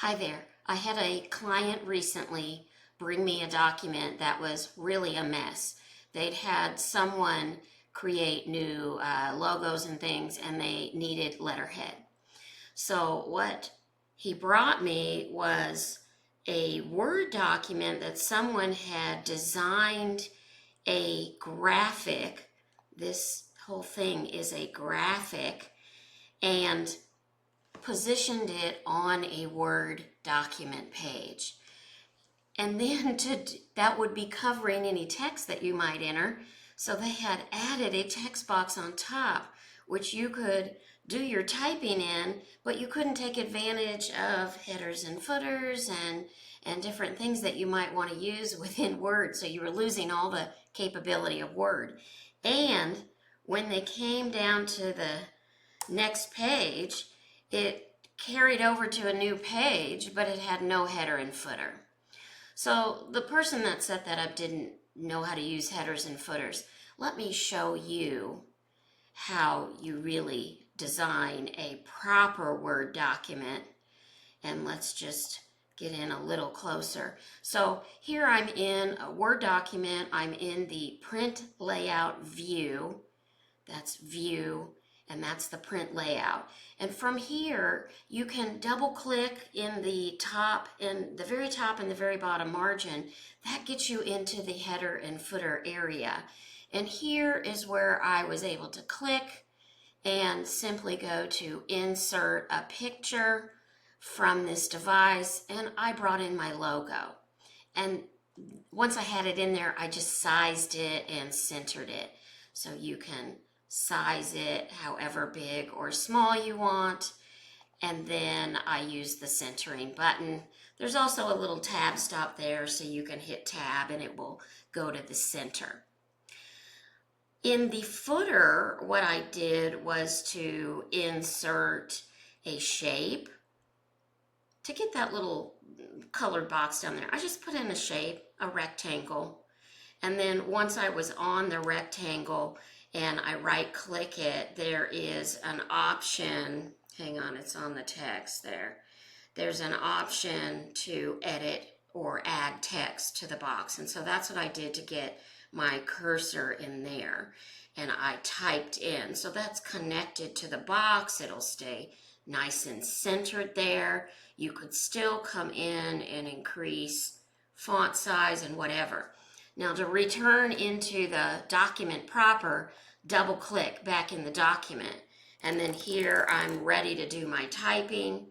Hi there. I had a client recently bring me a document that was really a mess. They'd had someone create new logos and things, and they needed letterhead. So, what he brought me was a Word document that someone had designed a graphic. This whole thing is a graphic, and positioned it on a Word document page. And then that would be covering any text that you might enter. So they had added a text box on top, which you could do your typing in, but you couldn't take advantage of headers and footers and different things that you might want to use within Word. So you were losing all the capability of Word. And when they came down to the next page, it carried over to a new page, but it had no header and footer. So the person that set that up didn't know how to use headers and footers. Let me show you how you really design a proper Word document. And let's just get in a little closer. So here I'm in a Word document. I'm in the print layout view. That's view, and that's the print layout. And from here, you can double click in the top, in the very top and the very bottom margin. That gets you into the header and footer area. And here is where I was able to click and simply go to insert a picture from this device, and I brought in my logo. And once I had it in there, I just sized it and centered it. So you can size it however big or small you want, and then I use the centering button. There's also a little tab stop there, so you can hit tab and it will go to the center. In the footer, what I did was to insert a shape. To get that little colored box down there, I just put in a shape, a rectangle, and then once I was on the rectangle and I right click it, there is an option, hang on, it's on the text there. There's an option to edit or add text to the box. And so that's what I did to get my cursor in there. And I typed in. So that's connected to the box. It'll stay nice and centered there. You could still come in and increase font size and whatever. Now to return into the document proper, double click back in the document. And then here I'm ready to do my typing.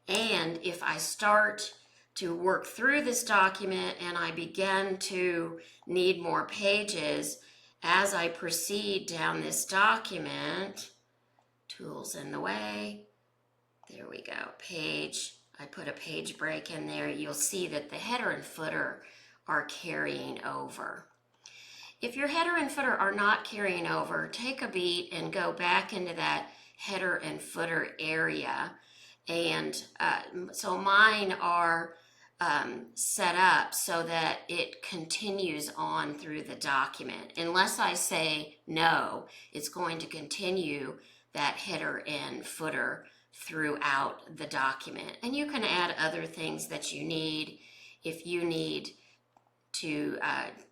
And if I start to work through this document and I begin to need more pages, as I proceed down this document, tools in the way, there we go, page, I put a page break in there, you'll see that the header and footer are carrying over. If your header and footer are not carrying over, take a beat and go back into that header and footer area. And so mine are set up so that it continues on through the document. Unless I say no, it's going to continue that header and footer throughout the document. And you can add other things that you need. If you need to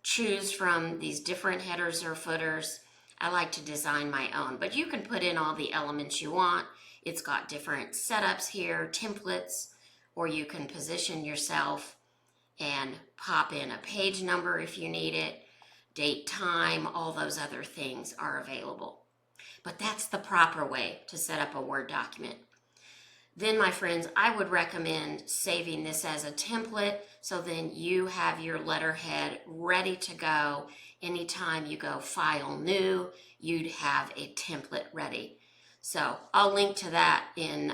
choose from these different headers or footers, I like to design my own, but you can put in all the elements you want. It's got different setups here, templates, or you can position yourself and pop in a page number if you need it, date, time, all those other things are available. But that's the proper way to set up a Word document. Then, my friends, I would recommend saving this as a template so then you have your letterhead ready to go. Anytime you go File, New, you'd have a template ready. So I'll link to that in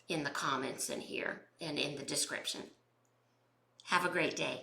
in the comments in here and in the description. Have a great day.